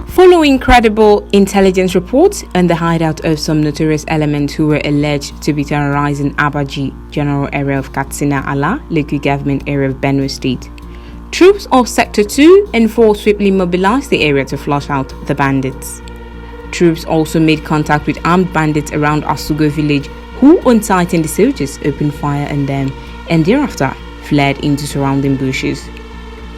Following credible intelligence reports on the hideout of some notorious elements who were alleged to be terrorizing Abaji general area of Katsina Ala, local government area of Benue State, troops of Sector 2 and 4 swiftly mobilized the area to flush out the bandits. Troops also made contact with armed bandits around Asugo village who, on sighting the soldiers, opened fire on them and thereafter fled into surrounding bushes.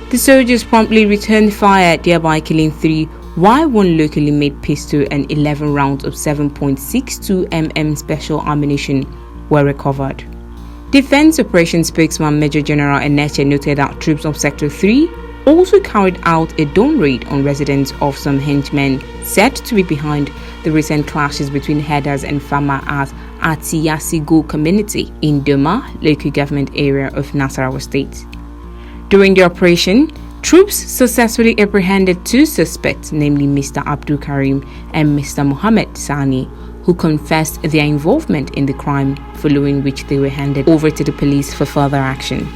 The soldiers promptly returned fire, thereby killing 3, while one locally made pistol and 11 rounds of 7.62 mm special ammunition were recovered. Defense Operations spokesman Major General Eneche noted that troops of Sector 3 also carried out a dawn raid on residents of some henchmen said to be behind the recent clashes between herders and farmers at Atiyasigo community in Doma, local government area of Nasarawa State. During the operation, troops successfully apprehended 2 suspects, namely Mr. Abdul Karim and Mr. Mohammed Sani, who confessed their involvement in the crime, following which they were handed over to the police for further action.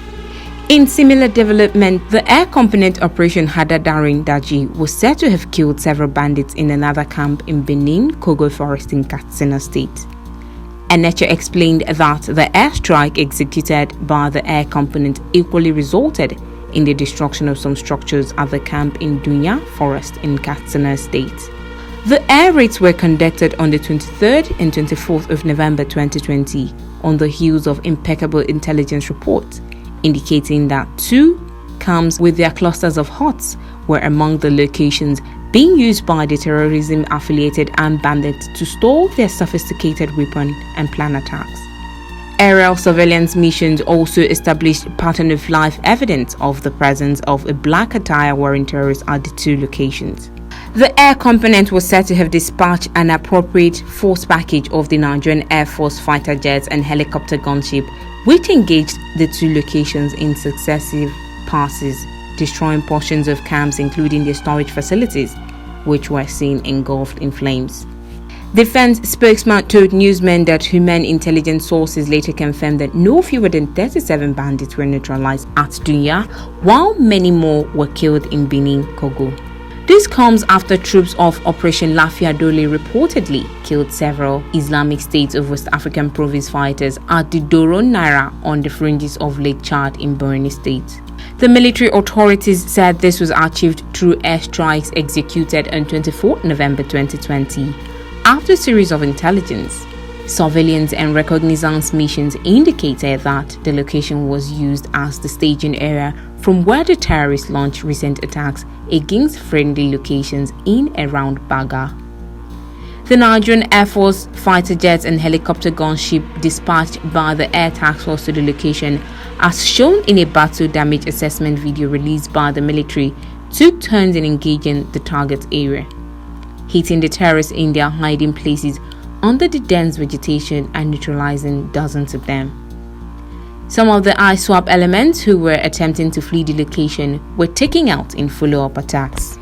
In similar development, the air component operation Hadadarin Daji was said to have killed several bandits in another camp in Benin, Kogo Forest in Katsina State. Eneche explained that the airstrike executed by the air component equally resulted in the destruction of some structures at the camp in Dunya Forest in Katsina State. The air raids were conducted on the 23rd and 24th of November 2020 on the heels of impeccable intelligence reports indicating that 2 camps with their clusters of huts were among the locations being used by the terrorism-affiliated armed bandits to store their sophisticated weapon and plan attacks. Aerial surveillance missions also established pattern of life evidence of the presence of a black attire wearing terrorists at the 2 locations. The air component was said to have dispatched an appropriate force package of the Nigerian Air Force fighter jets and helicopter gunship, which engaged the 2 locations in successive passes, destroying portions of camps including their storage facilities, which were seen engulfed in flames. Defense spokesman told newsmen that human intelligence sources later confirmed that no fewer than 37 bandits were neutralized at Dunya, while many more were killed in Benin, Kogo. This comes after troops of Operation Lafia Dole reportedly killed several Islamic State of West African province fighters at the Doron Naira on the fringes of Lake Chad in Borno State. The military authorities said this was achieved through airstrikes executed on 24 November 2020. After a series of intelligence, surveillance and reconnaissance missions indicated that the location was used as the staging area from where the terrorists launched recent attacks against friendly locations in and around Baga. The Nigerian Air Force fighter jets and helicopter gunship dispatched by the Air Task Force to the location, as shown in a battle damage assessment video released by the military, took turns in engaging the target area, hitting the terrorists in their hiding places under the dense vegetation and neutralizing dozens of them. Some of the ISWAP elements who were attempting to flee the location were taken out in follow-up attacks.